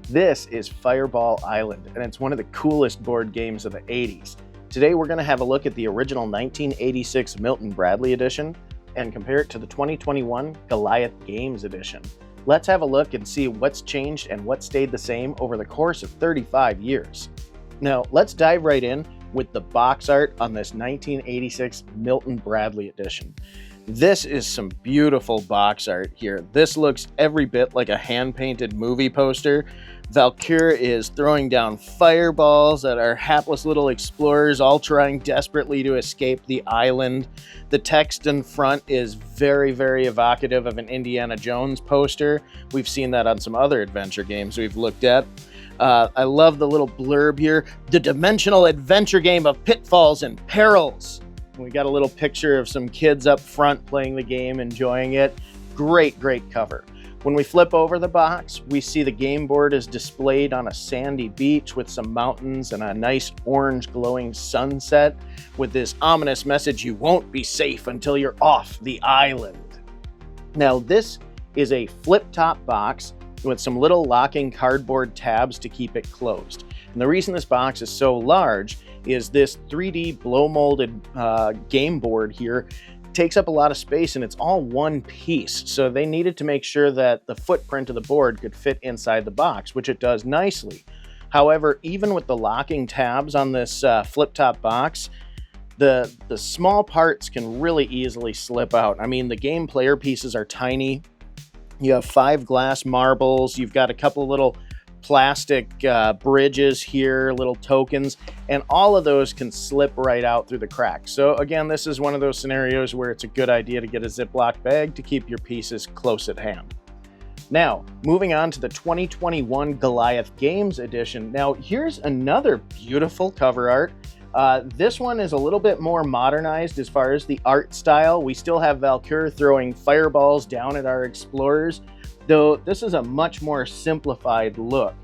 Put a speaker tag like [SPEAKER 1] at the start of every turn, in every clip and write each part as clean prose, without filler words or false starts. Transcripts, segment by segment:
[SPEAKER 1] This is Fireball Island, and it's one of the coolest board games of the 80s. Today we're going to have a look at the original 1986 Milton Bradley edition and compare it to the 2021 Goliath Games edition. Let's have a look and see what's changed and what stayed the same over the course of 35 years. Now, let's dive right in with the box art on this 1986 Milton Bradley edition. This is some beautiful box art here. This looks every bit like a hand-painted movie poster. Vul-Kar is throwing down fireballs at our hapless little explorers, all trying desperately to escape the island. The text in front is very, very evocative of an Indiana Jones poster. We've seen that on some other adventure games we've looked at. I love the little blurb here. The dimensional adventure game of pitfalls and perils. We got a little picture of some kids up front playing the game, enjoying it. Great, great cover. When we flip over the box, we see the game board is displayed on a sandy beach with some mountains and a nice orange glowing sunset with this ominous message, you won't be safe until you're off the island. Now, this is a flip-top box with some little locking cardboard tabs to keep it closed. And the reason this box is so large is this 3D blow molded game board here takes up a lot of space and it's all one piece. So they needed to make sure that the footprint of the board could fit inside the box, which it does nicely. However, even with the locking tabs on this flip-top box, the small parts can really easily slip out. I mean, the game player pieces are tiny. You have 5 glass marbles. You've got a couple little plastic bridges here, little tokens, and all of those can slip right out through the cracks. So again, this is one of those scenarios where it's a good idea to get a Ziploc bag to keep your pieces close at hand. Now, moving on to the 2021 Goliath Games edition. Now, here's another beautiful cover art. This one is a little bit more modernized as far as the art style. We still have Vul-Kar throwing fireballs down at our explorers, though this is a much more simplified look.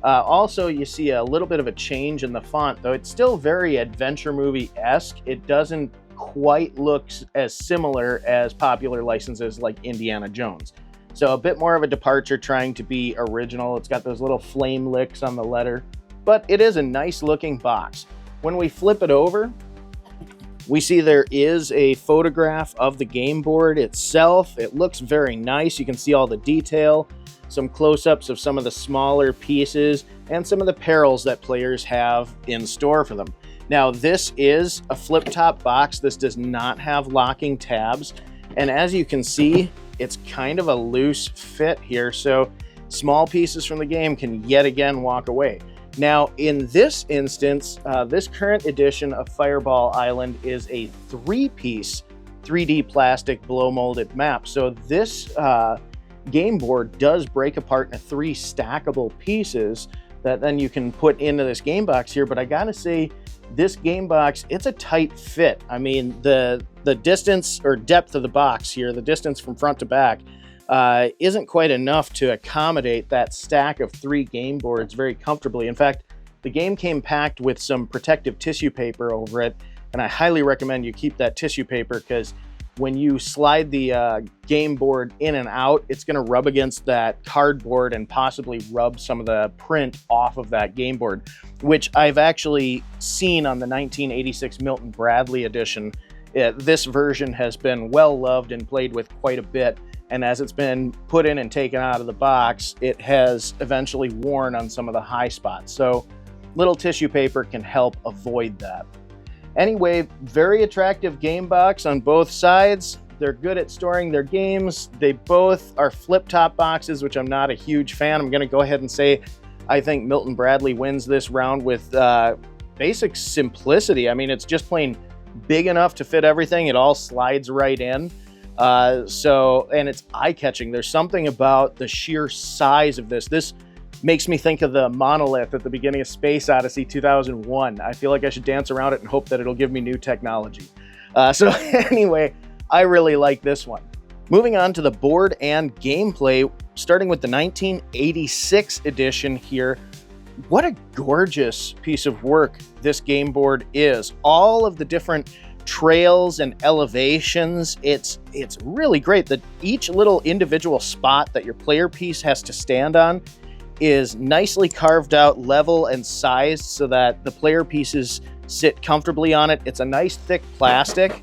[SPEAKER 1] Also, you see a little bit of a change in the font, though it's still very adventure movie-esque. It doesn't quite look as similar as popular licenses like Indiana Jones. So a bit more of a departure trying to be original. It's got those little flame licks on the letter, but it is a nice looking box. When we flip it over, we see there is a photograph of the game board itself. It looks very nice. You can see all the detail, some close-ups of some of the smaller pieces, and some of the perils that players have in store for them. Now, this is a flip-top box. This does not have locking tabs. And as you can see, it's kind of a loose fit here. So small pieces from the game can yet again walk away. Now, in this instance, this current edition of Fireball Island is a 3-piece 3D plastic blow molded map. So this game board does break apart into 3 stackable pieces that then you can put into this game box here. But I gotta say, this game box, it's a tight fit. I mean, the distance or depth of the box here, the distance from front to back, isn't quite enough to accommodate that stack of 3 game boards very comfortably. In fact, the game came packed with some protective tissue paper over it, and I highly recommend you keep that tissue paper because when you slide the game board in and out, it's going to rub against that cardboard and possibly rub some of the print off of that game board, which I've actually seen on the 1986 Milton Bradley edition. This version has been well loved and played with quite a bit. And as it's been put in and taken out of the box, it has eventually worn on some of the high spots. So little tissue paper can help avoid that. Anyway, very attractive game box on both sides. They're good at storing their games. They both are flip-top boxes, which I'm not a huge fan. I'm gonna go ahead and say I think Milton Bradley wins this round with basic simplicity. I mean, it's just plain big enough to fit everything. It all slides right in. And it's eye-catching. There's something about the sheer size of this. This makes me think of the monolith at the beginning of Space Odyssey 2001. I feel like I should dance around it and hope that it'll give me new technology. So anyway, I really like this one. Moving on to the board and gameplay, starting with the 1986 edition here. What a gorgeous piece of work this game board is. All of the different trails and elevations, it's really great that each little individual spot that your player piece has to stand on is nicely carved out, level and sized so that the player pieces sit comfortably on it. It's a nice thick plastic,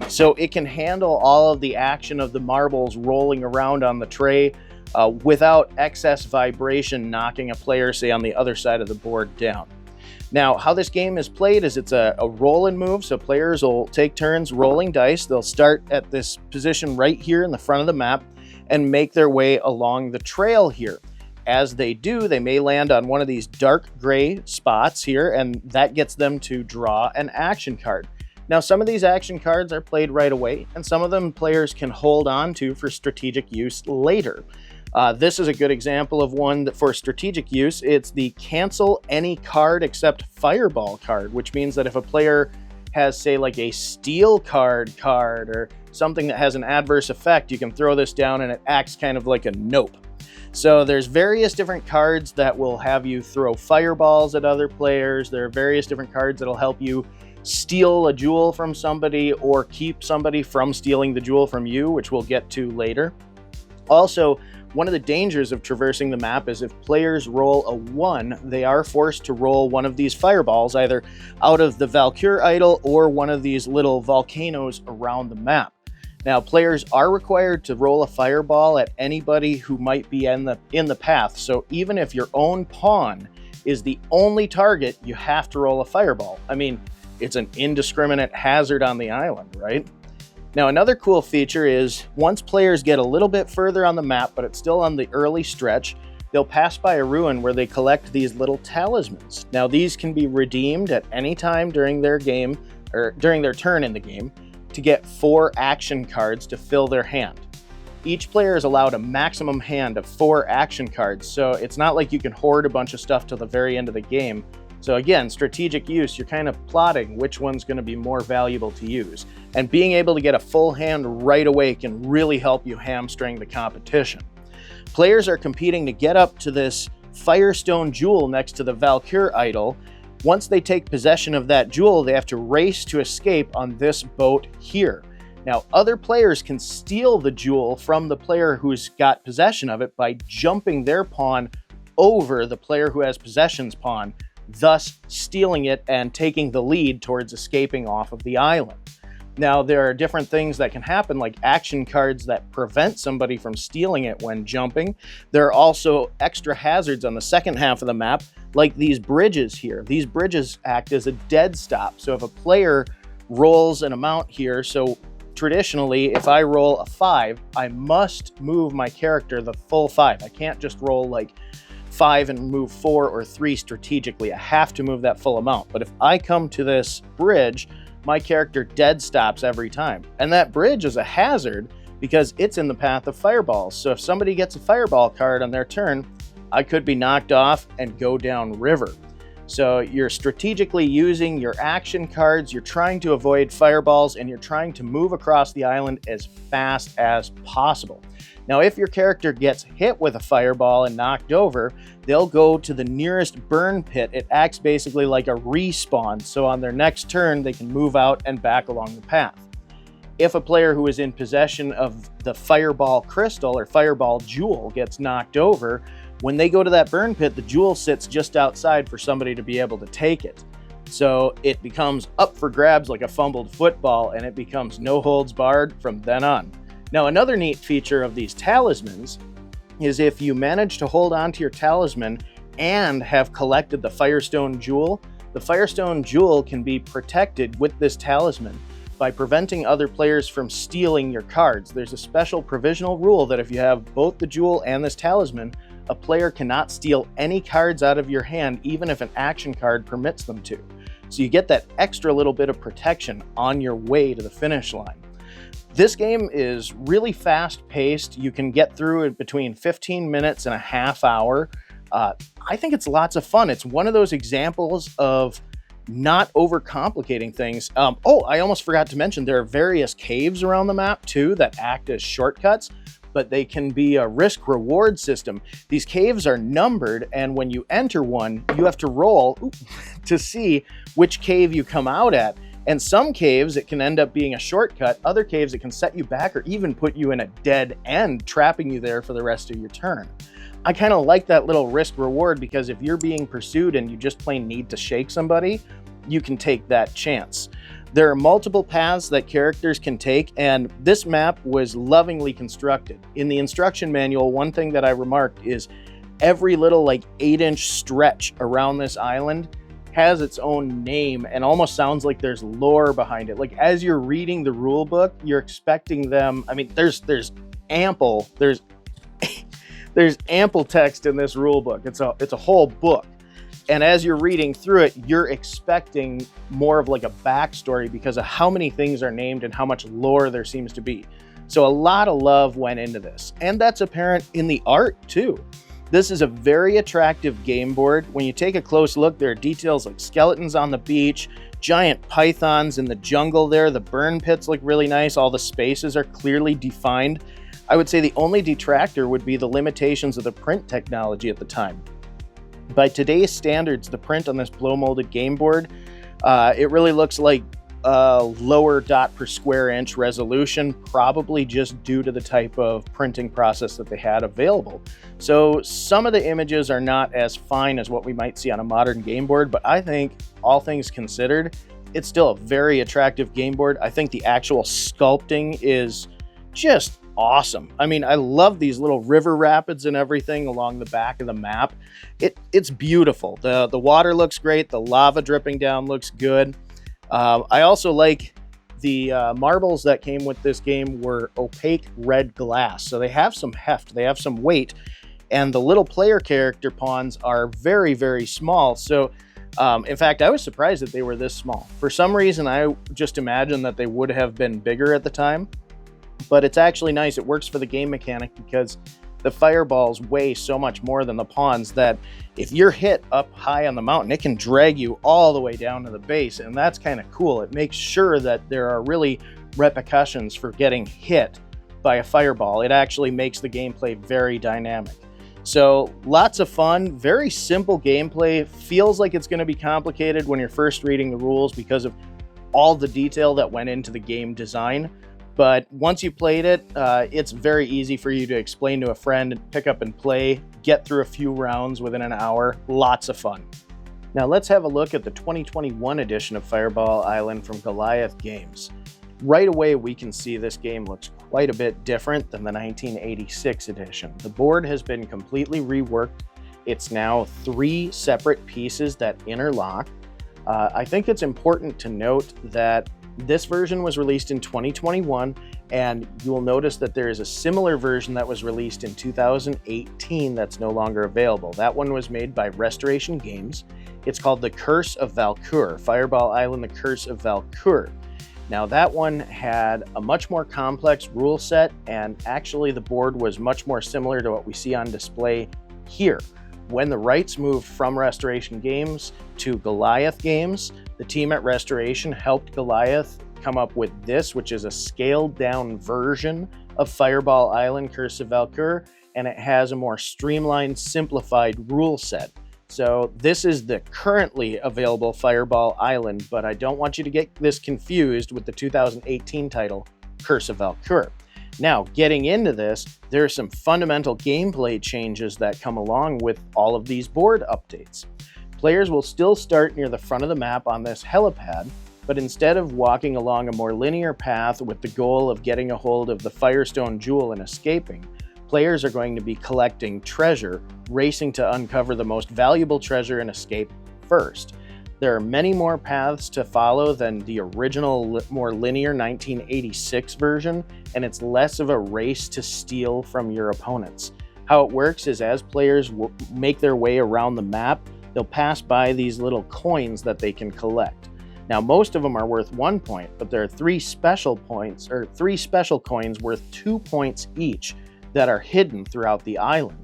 [SPEAKER 1] so it can handle all of the action of the marbles rolling around on the tray without excess vibration knocking a player, say, on the other side of the board down. Now, how this game is played is it's a roll and move, so players will take turns rolling dice. They'll start at this position right here in the front of the map and make their way along the trail here. As they do, they may land on one of these dark gray spots here, and that gets them to draw an action card. Now, some of these action cards are played right away, and some of them players can hold on to for strategic use later. This is a good example of one that for strategic use. It's the cancel any card except fireball card, which means that if a player has, say, like a steel card or something that has an adverse effect, you can throw this down and it acts kind of like a nope. So there's various different cards that will have you throw fireballs at other players. There are various different cards that'll help you steal a jewel from somebody or keep somebody from stealing the jewel from you, which we'll get to later. Also, one of the dangers of traversing the map is if players roll a 1, they are forced to roll one of these fireballs, either out of the Vul-Kar idol or one of these little volcanoes around the map. Now, players are required to roll a fireball at anybody who might be in the path, so even if your own pawn is the only target, you have to roll a fireball. I mean, it's an indiscriminate hazard on the island, right? Now, another cool feature is once players get a little bit further on the map, but it's still on the early stretch, they'll pass by a ruin where they collect these little talismans. Now, these can be redeemed at any time during their game, or during their turn in the game, to get 4 action cards to fill their hand. Each player is allowed a maximum hand of 4 action cards, so it's not like you can hoard a bunch of stuff till the very end of the game. So again, strategic use, you're kind of plotting which one's going to be more valuable to use. And being able to get a full hand right away can really help you hamstring the competition. Players are competing to get up to this Firestone Jewel next to the Vul-Kar idol. Once they take possession of that jewel, they have to race to escape on this boat here. Now, other players can steal the jewel from the player who's got possession of it by jumping their pawn over the player who has possession's pawn, thus stealing it and taking the lead towards escaping off of the island. Now, there are different things that can happen, like action cards that prevent somebody from stealing it when jumping. There are also extra hazards on the second half of the map, like these bridges here. These bridges act as a dead stop. So if a player rolls an amount here, so traditionally, if I roll a 5, I must move my character the full 5. I can't just roll like 5 and move 4 or 3 strategically. I have to move that full amount. But if I come to this bridge, my character dead stops every time. And that bridge is a hazard because it's in the path of fireballs. So if somebody gets a fireball card on their turn, I could be knocked off and go down river. So you're strategically using your action cards, you're trying to avoid fireballs, and you're trying to move across the island as fast as possible. Now, if your character gets hit with a fireball and knocked over, they'll go to the nearest burn pit. It acts basically like a respawn, so on their next turn, they can move out and back along the path. If a player who is in possession of the fireball crystal or fireball jewel gets knocked over, when they go to that burn pit, the jewel sits just outside for somebody to be able to take it. So it becomes up for grabs like a fumbled football, and it becomes no holds barred from then on. Now, another neat feature of these talismans is if you manage to hold on to your talisman and have collected the Firestone Jewel, the Firestone Jewel can be protected with this talisman by preventing other players from stealing your cards. There's a special provisional rule that if you have both the jewel and this talisman, a player cannot steal any cards out of your hand, even if an action card permits them to. So you get that extra little bit of protection on your way to the finish line. This game is really fast-paced. You can get through it between 15 minutes and a half hour. I think it's lots of fun. It's one of those examples of not overcomplicating things. I almost forgot to mention there are various caves around the map too that act as shortcuts, but they can be a risk-reward system. These caves are numbered, and when you enter one, you have to roll to see which cave you come out at. And some caves, it can end up being a shortcut. Other caves, it can set you back or even put you in a dead end, trapping you there for the rest of your turn. I kind of like that little risk reward, because if you're being pursued and you just plain need to shake somebody, you can take that chance. There are multiple paths that characters can take, and this map was lovingly constructed. In the instruction manual, one thing that I remarked is every little like 8-inch stretch around this island has its own name and almost sounds like there's lore behind it. Like as you're reading the rule book, you're expecting them. I mean, there's ample text in this rule book. It's a whole book. And as you're reading through it, you're expecting more of like a backstory because of how many things are named and how much lore there seems to be. So a lot of love went into this. And that's apparent in the art too. This is a very attractive game board. When you take a close look, there are details like skeletons on the beach, giant pythons in the jungle there. The burn pits look really nice. All the spaces are clearly defined. I would say the only detractor would be the limitations of the print technology at the time. By today's standards, the print on this blow molded game board, it really looks like a lower dot per square inch resolution, probably just due to the type of printing process that they had available. So some of the images are not as fine as what we might see on a modern game board, but I think all things considered, it's still a very attractive game board. I think the actual sculpting is just awesome. I mean, I love these little river rapids and everything along the back of the map. It's beautiful. The water looks great. The lava dripping down looks good. I also like the marbles that came with this game were opaque red glass. So they have some heft, they have some weight, and the little player character pawns are very, very small. So in fact, I was surprised that they were this small. For some reason, I just imagined that they would have been bigger at the time, but it's actually nice. It works for the game mechanic because the fireballs weigh so much more than the pawns that if you're hit up high on the mountain, it can drag you all the way down to the base, and that's kind of cool. It makes sure that there are really repercussions for getting hit by a fireball. It actually makes the gameplay very dynamic. So lots of fun, very simple gameplay. Feels like it's going to be complicated when you're first reading the rules because of all the detail that went into the game design. But once you played it, it's very easy for you to explain to a friend and pick up and play, get through a few rounds within an hour. Lots of fun. Now let's have a look at the 2021 edition of Fireball Island from Goliath Games. Right away, we can see this game looks quite a bit different than the 1986 edition. The board has been completely reworked. It's now 3 separate pieces that interlock. I think it's important to note that this version was released in 2021, and you will notice that there is a similar version that was released in 2018 that's no longer available. That one was made by Restoration Games. It's called The Curse of Vul-Kar, Fireball Island, The Curse of Vul-Kar. Now that one had a much more complex rule set, and actually the board was much more similar to what we see on display here. When the rights moved from Restoration Games to Goliath Games, the team at Restoration helped Goliath come up with this, which is a scaled down version of Fireball Island Curse of Vul-Kar, and it has a more streamlined, simplified rule set. So this is the currently available Fireball Island, but I don't want you to get this confused with the 2018 title, Curse of Vul-Kar. Now, getting into this, there are some fundamental gameplay changes that come along with all of these board updates. Players will still start near the front of the map on this helipad, but instead of walking along a more linear path with the goal of getting a hold of the Firestone Jewel and escaping, players are going to be collecting treasure, racing to uncover the most valuable treasure and escape first. There are many more paths to follow than the original, more linear 1986 version, and it's less of a race to steal from your opponents. How it works is as players make their way around the map, they'll pass by these little coins that they can collect. Now, most of them are worth 1 point, but there are 3 special coins worth 2 points each that are hidden throughout the island.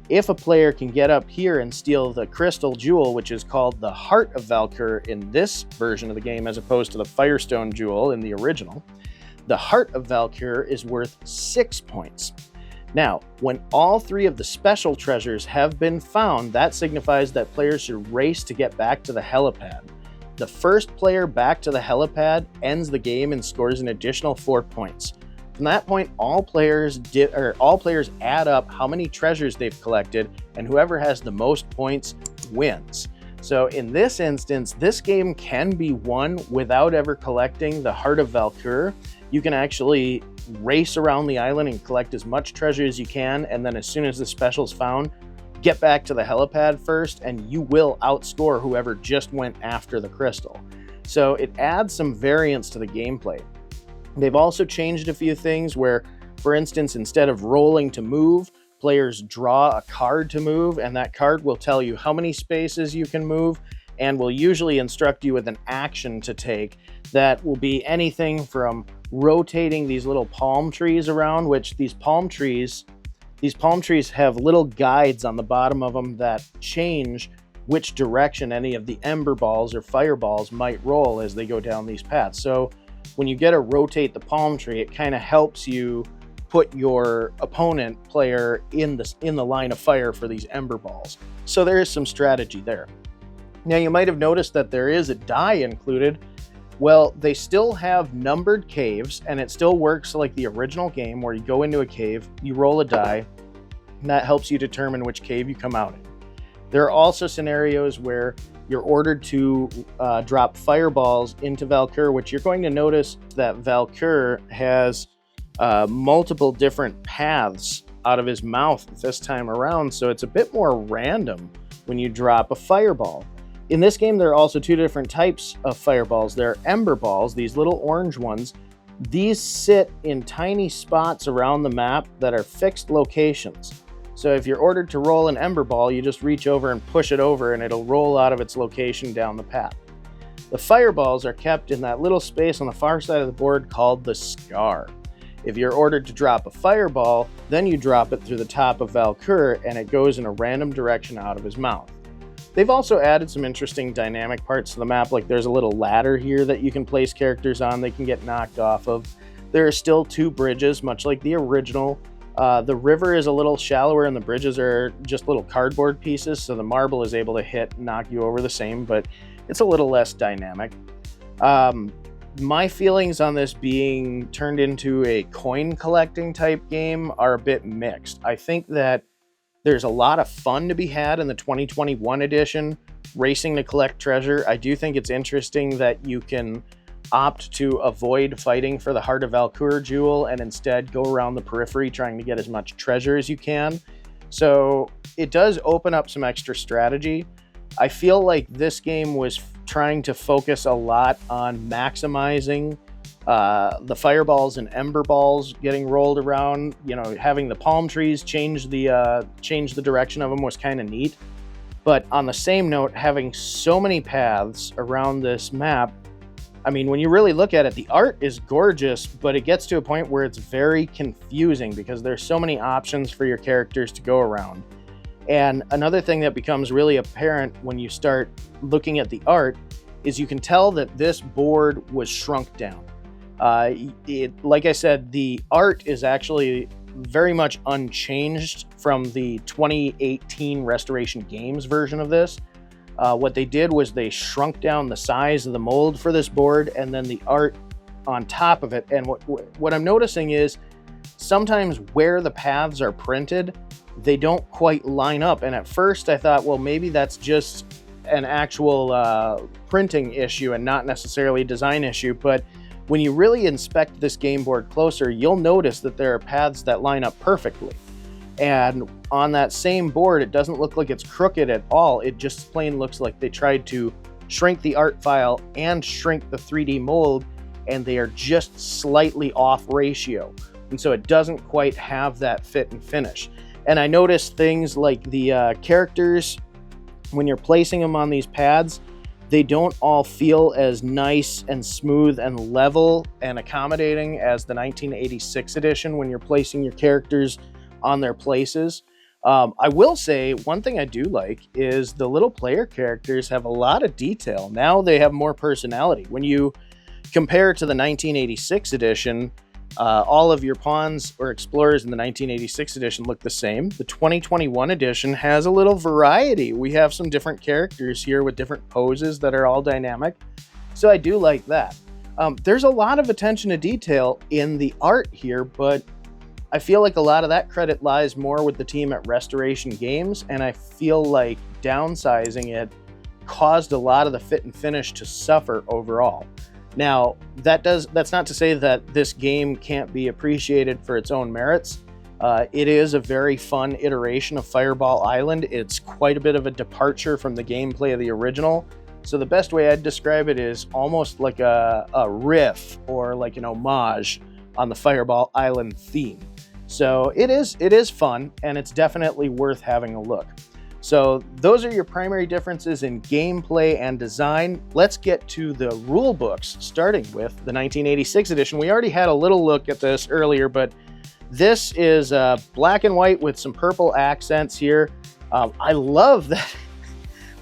[SPEAKER 1] If a player can get up here and steal the crystal jewel, which is called the Heart of Vul-Kar in this version of the game as opposed to the Firestone Jewel in the original, the Heart of Vul-Kar is worth 6 points. Now, when all 3 of the special treasures have been found, that signifies that players should race to get back to the helipad. The first player back to the helipad ends the game and scores an additional 4 points. From that point, all players add up how many treasures they've collected, and whoever has the most points wins. So in this instance, this game can be won without ever collecting the Heart of Vul-Kar. You can actually race around the island and collect as much treasure as you can, and then as soon as the special's found, get back to the helipad first, and you will outscore whoever just went after the crystal. So it adds some variance to the gameplay. They've also changed a few things where, for instance, instead of rolling to move, players draw a card to move, and that card will tell you how many spaces you can move and will usually instruct you with an action to take that will be anything from rotating these little palm trees around, which these palm trees have little guides on the bottom of them that change which direction any of the ember balls or fireballs might roll as they go down these paths. So when you get to rotate the palm tree, it kind of helps you put your opponent player in the line of fire for these ember balls. So there is some strategy there. Now you might have noticed that there is a die included. Well, they still have numbered caves, and it still works like the original game where you go into a cave, you roll a die, and that helps you determine which cave you come out in. There are also scenarios where you're ordered to drop fireballs into Vul-Kar, which you're going to notice that Vul-Kar has multiple different paths out of his mouth this time around, so it's a bit more random when you drop a fireball. In this game, there are also two different types of fireballs. There are ember balls, these little orange ones. These sit in tiny spots around the map that are fixed locations. So if you're ordered to roll an ember ball, you just reach over and push it over and it'll roll out of its location down the path. The fireballs are kept in that little space on the far side of the board called the scar. If you're ordered to drop a fireball, then you drop it through the top of Vul-Kar and it goes in a random direction out of his mouth. They've also added some interesting dynamic parts to the map, like there's a little ladder here that you can place characters on they can get knocked off of. There are still two bridges, much like the original. The river is a little shallower and the bridges are just little cardboard pieces, so the marble is able to hit and knock you over the same, but it's a little less dynamic. My feelings on this being turned into a coin collecting type game are a bit mixed. I think that there's a lot of fun to be had in the 2021 edition, racing to collect treasure. I do think it's interesting that you can opt to avoid fighting for the Heart of Vul-Kar jewel and instead go around the periphery trying to get as much treasure as you can. So it does open up some extra strategy. I feel like this game was trying to focus a lot on maximizing the fireballs and ember balls getting rolled around. You know, having the palm trees change the direction of them was kind of neat. But on the same note, having so many paths around this map, I mean, when you really look at it, the art is gorgeous, but it gets to a point where it's very confusing because there's so many options for your characters to go around. And another thing that becomes really apparent when you start looking at the art is you can tell that this board was shrunk down. Like I said, the art is actually very much unchanged from the 2018 Restoration Games version of this. What they did was they shrunk down the size of the mold for this board and then the art on top of it. And what I'm noticing is sometimes where the paths are printed, they don't quite line up. And at first I thought, well, maybe that's just an actual printing issue and not necessarily a design issue. But when you really inspect this game board closer, you'll notice that there are paths that line up perfectly. And on that same board, it doesn't look like it's crooked at all. It just plain looks like they tried to shrink the art file and shrink the 3D mold, and they are just slightly off ratio. And so it doesn't quite have that fit and finish. And I noticed things like the characters, when you're placing them on these pads, they don't all feel as nice and smooth and level and accommodating as the 1986 edition when you're placing your characters on their places. I will say one thing I do like is the little player characters have a lot of detail. Now they have more personality. When you compare to the 1986 edition, all of your pawns or explorers in the 1986 edition look the same. The 2021 edition has a little variety. We have some different characters here with different poses that are all dynamic. So I do like that. There's a lot of attention to detail in the art here, but I feel like a lot of that credit lies more with the team at Restoration Games, and I feel like downsizing it caused a lot of the fit and finish to suffer overall. Now, that's not to say that this game can't be appreciated for its own merits. It is a very fun iteration of Fireball Island. It's quite a bit of a departure from the gameplay of the original. So the best way I'd describe it is almost like a riff or like an homage on the Fireball Island theme. So it is fun, and it's definitely worth having a look. So those are your primary differences in gameplay and design. Let's get to the rule books, starting with the 1986 edition. We already had a little look at this earlier, but this is black and white with some purple accents here. I love that.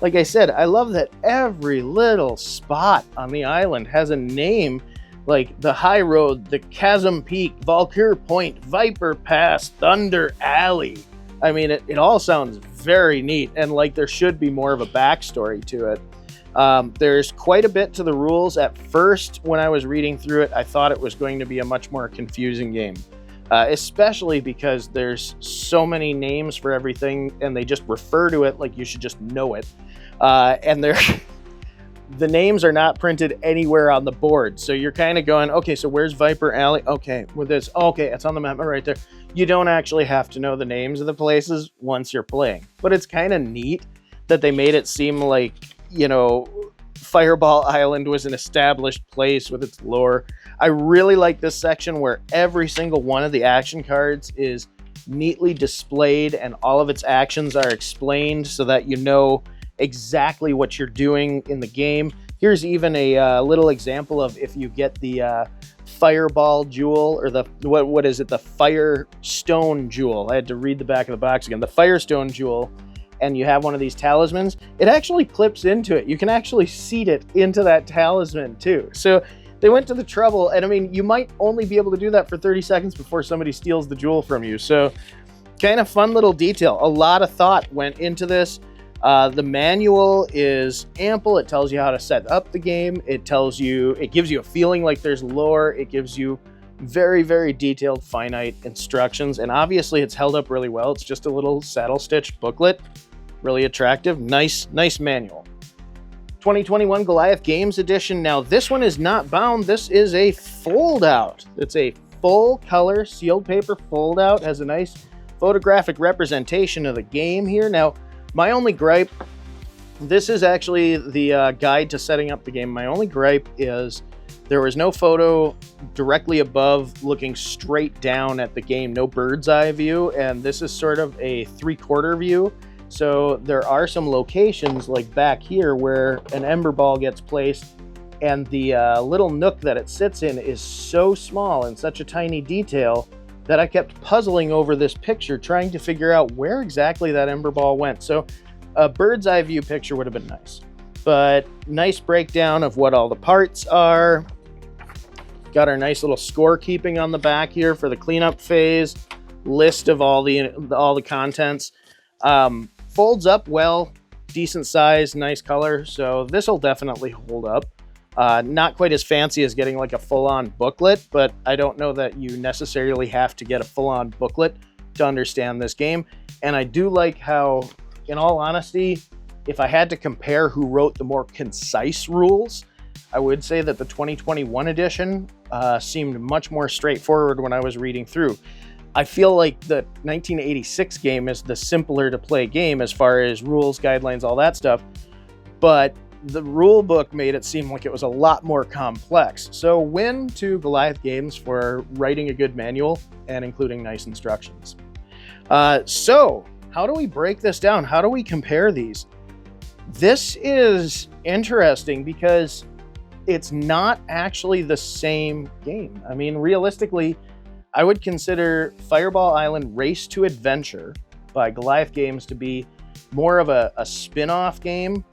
[SPEAKER 1] Like I said, I love that every little spot on the island has a name, like the High Road, the Chasm Peak, Vul-Kar Point, Viper Pass, Thunder Alley. I mean, it all sounds very neat, and like there should be more of a backstory to it. There's quite a bit to the rules. At first, when I was reading through it, I thought it was going to be a much more confusing game, especially because there's so many names for everything, and they just refer to it like you should just know it. And the names are not printed anywhere on the board. So you're kind of going, okay, so where's Viper Alley? Okay, with this, okay, it's on the map right there. You don't actually have to know the names of the places once you're playing. But it's kind of neat that they made it seem like, you know, Fireball Island was an established place with its lore. I really like this section where every single one of the action cards is neatly displayed and all of its actions are explained so that you know exactly what you're doing in the game. Here's even a little example of if you get the Fireball Jewel, or the, what is it? The Firestone Jewel. I had to read the back of the box again. The Firestone Jewel, and you have one of these talismans, it actually clips into it. You can actually seat it into that talisman too. So they went to the trouble, and I mean, you might only be able to do that for 30 seconds before somebody steals the jewel from you. So kind of fun little detail. A lot of thought went into this. The manual is ample. It tells you how to set up the game. It gives you a feeling like there's lore. It gives you very, very detailed, finite instructions. And obviously it's held up really well. It's just a little saddle stitch booklet. Really attractive. Nice manual. 2021 Goliath Games edition. Now this one is not bound. This is a fold out. It's a full color sealed paper fold out. Has a nice photographic representation of the game here. Now, my only gripe, this is actually the guide to setting up the game. My only gripe is there was no photo directly above looking straight down at the game, no bird's eye view, and this is sort of a 3/4 view. So there are some locations like back here where an ember ball gets placed, and the little nook that it sits in is so small and such a tiny detail that I kept puzzling over this picture, trying to figure out where exactly that ember ball went. So a bird's eye view picture would have been nice. But nice breakdown of what all the parts are. Got our nice little scorekeeping on the back here for the cleanup phase. List of all the contents. Folds up well, decent size, nice color. So this will definitely hold up. Not quite as fancy as getting like a full-on booklet, but I don't know that you necessarily have to get a full-on booklet to understand this game. And I do like how, in all honesty, if I had to compare who wrote the more concise rules, I would say that the 2021 edition seemed much more straightforward when I was reading through. I feel like the 1986 game is the simpler to play game as far as rules, guidelines, all that stuff, but the rule book made it seem like it was a lot more complex. So win to Goliath Games for writing a good manual and including nice instructions. So how do we break this down? How do we compare these? This is interesting because it's not actually the same game. I mean, realistically, I would consider Fireball Island Race to Adventure by Goliath Games to be more of a spin-off game,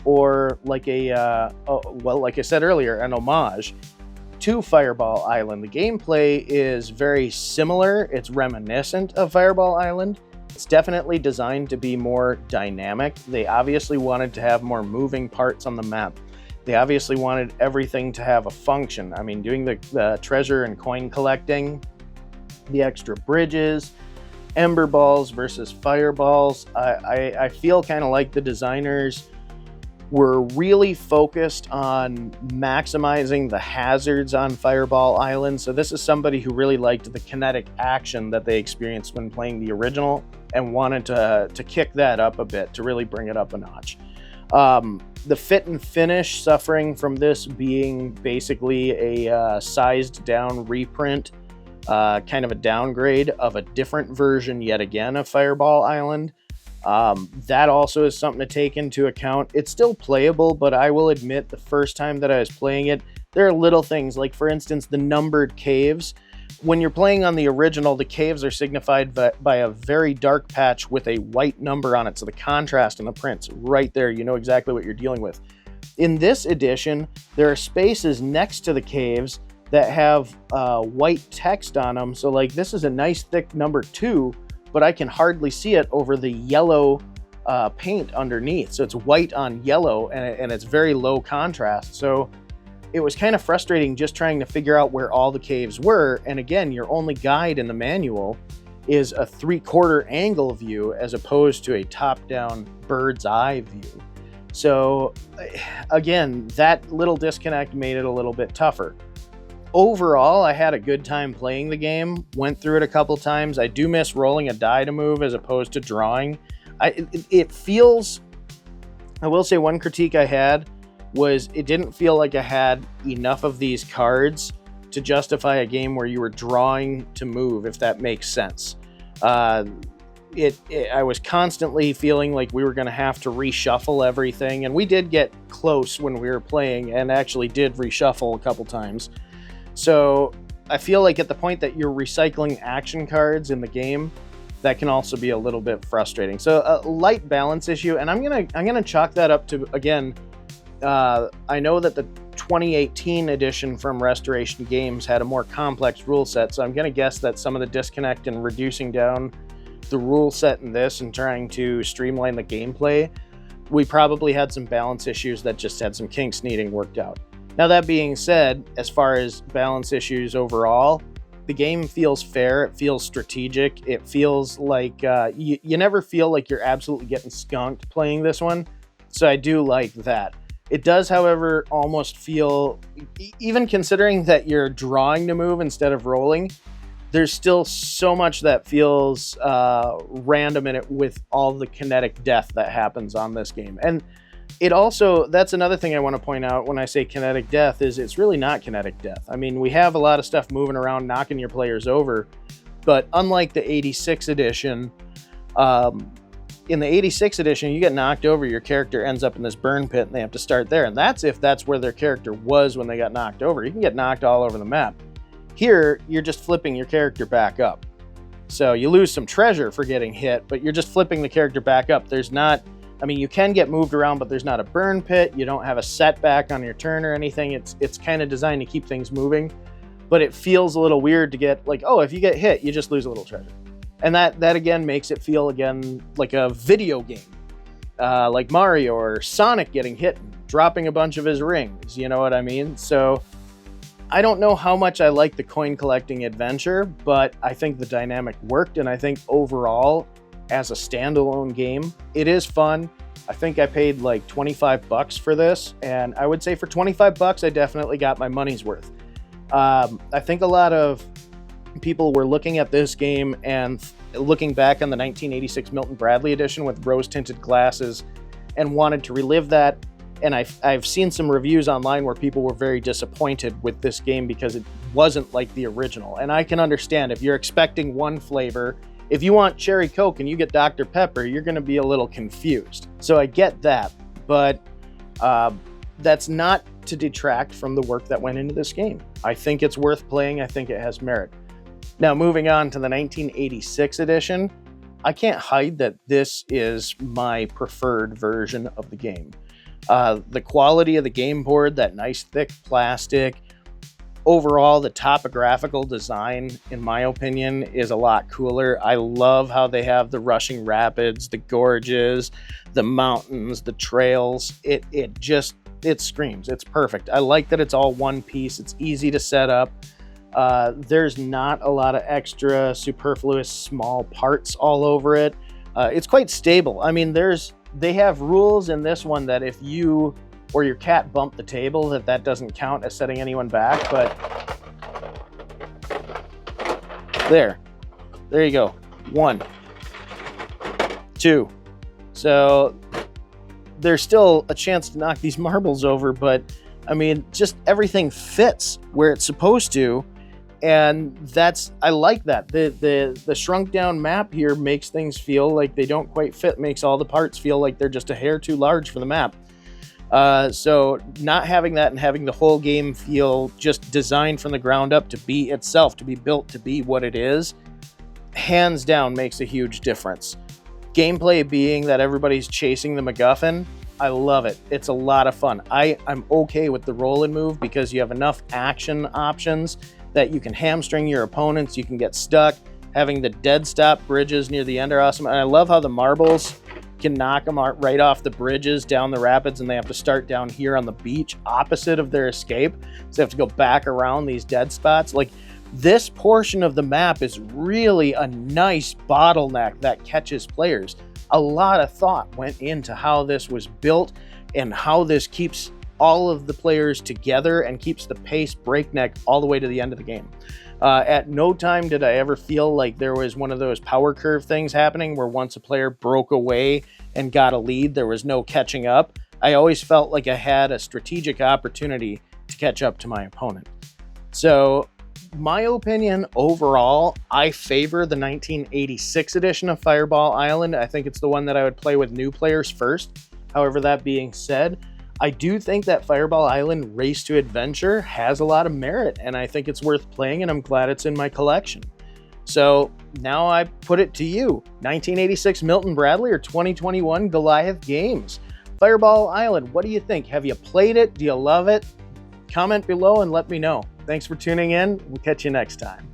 [SPEAKER 1] or like like I said earlier, an homage to Fireball Island. The gameplay is very similar. It's reminiscent of Fireball Island. It's definitely designed to be more dynamic. They obviously wanted to have more moving parts on the map. They obviously wanted everything to have a function. I mean, doing the treasure and coin collecting, the extra bridges, ember balls versus fireballs. I feel kind of like the designers were really focused on maximizing the hazards on Fireball Island. So this is somebody who really liked the kinetic action that they experienced when playing the original and wanted to kick that up a bit, to really bring it up a notch. The fit and finish, suffering from this being basically a sized down reprint, kind of a downgrade of a different version yet again of Fireball Island. That also is something to take into account. It's still playable, but I will admit the first time that I was playing it, there are little things like, for instance, the numbered caves. When you're playing on the original, the caves are signified by a very dark patch with a white number on it. So the contrast in the prints right there, you know exactly what you're dealing with. In this edition, there are spaces next to the caves that have white text on them. So like, this is a nice thick number 2, but I can hardly see it over the yellow paint underneath. So it's white on yellow, and it's very low contrast. So it was kind of frustrating just trying to figure out where all the caves were. And again, your only guide in the manual is a 3/4 angle view as opposed to a top-down bird's eye view. So again, that little disconnect made it a little bit tougher. Overall, I had a good time playing the game, went through it a couple times. I do miss rolling a die to move as opposed to drawing. It feels, I will say one critique I had was it didn't feel like I had enough of these cards to justify a game where you were drawing to move, if that makes sense. I was constantly feeling like we were going to have to reshuffle everything, and we did get close when we were playing and actually did reshuffle a couple times. So I feel like at the point that you're recycling action cards in the game, that can also be a little bit frustrating. So a light balance issue, and I'm gonna chalk that up to, again, I know that the 2018 edition from Restoration Games had a more complex rule set, so I'm gonna guess that some of the disconnect in reducing down the rule set in this and trying to streamline the gameplay, we probably had some balance issues that just had some kinks needing worked out. Now, that being said, as far as balance issues overall, the game feels fair, it feels strategic, it feels like you never feel like you're absolutely getting skunked playing this one, so I do like that. It does, however, almost feel, even considering that you're drawing to move instead of rolling, there's still so much that feels random in it with all the kinetic death that happens on this game. And it also, that's another thing I want to point out when I say kinetic death, is it's really not kinetic death. I mean, we have a lot of stuff moving around, knocking your players over, but unlike the 86 edition, in the 86 edition, you get knocked over, your character ends up in this burn pit, and they have to start there. And that's if that's where their character was when they got knocked over. You can get knocked all over the map. Here, you're just flipping your character back up. So you lose some treasure for getting hit, but you're just flipping the character back up. There's not, I mean, you can get moved around, but there's not a burn pit. You don't have a setback on your turn or anything. It's kind of designed to keep things moving, but it feels a little weird to get like, oh, if you get hit, you just lose a little treasure. And that again makes it feel again like a video game, like Mario or Sonic getting hit and dropping a bunch of his rings. You know what I mean? So I don't know how much I like the coin collecting adventure, but I think the dynamic worked, and I think overall, as a standalone game, it is fun. I think I paid like $25 for this, and I would say for $25, I definitely got my money's worth. I think a lot of people were looking at this game and looking back on the 1986 Milton Bradley edition with rose-tinted glasses and wanted to relive that. And I've seen some reviews online where people were very disappointed with this game because it wasn't like the original. And I can understand if you're expecting one flavor, if you want cherry Coke and you get Dr. Pepper, you're going to be a little confused. So I get that, but that's not to detract from the work that went into this game. I think it's worth playing. I think it has merit. Now, moving on to the 1986 edition, I can't hide that this is my preferred version of the game. The quality of the game board, that nice thick plastic, overall the topographical design, in my opinion, is a lot cooler. I love how they have the rushing rapids, the gorges, the mountains, the trails. It just it screams. It's perfect. I like that it's all one piece. It's easy to set up. There's not a lot of extra superfluous small parts all over it. It's quite stable. I mean, they have rules in this one that if you or your cat bump the table, that doesn't count as setting anyone back, but there you go. 1, 2. So there's still a chance to knock these marbles over, but I mean, just everything fits where it's supposed to. And I like that. The shrunk down map here makes things feel like they don't quite fit, makes all the parts feel like they're just a hair too large for the map. So not having that and having the whole game feel just designed from the ground up to be itself, to be built to be what it is, hands down makes a huge difference. Gameplay being that everybody's chasing the MacGuffin, I love it. It's a lot of fun. I'm okay with the roll and move because you have enough action options that you can hamstring your opponents, you can get stuck. Having the dead stop bridges near the end are awesome. And I love how the marbles can knock them out right off the bridges down the rapids, and they have to start down here on the beach opposite of their escape. So they have to go back around these dead spots. Like, this portion of the map is really a nice bottleneck that catches players. A lot of thought went into how this was built and how this keeps all of the players together and keeps the pace breakneck all the way to the end of the game. At no time did I ever feel like there was one of those power curve things happening where once a player broke away and got a lead, there was no catching up. I always felt like I had a strategic opportunity to catch up to my opponent. So, my opinion overall, I favor the 1986 edition of Fireball Island. I think it's the one that I would play with new players first. However, that being said, I do think that Fireball Island Race to Adventure has a lot of merit, and I think it's worth playing, and I'm glad it's in my collection. So now I put it to you, 1986 Milton Bradley or 2021 Goliath Games. Fireball Island, what do you think? Have you played it? Do you love it? Comment below and let me know. Thanks for tuning in. We'll catch you next time.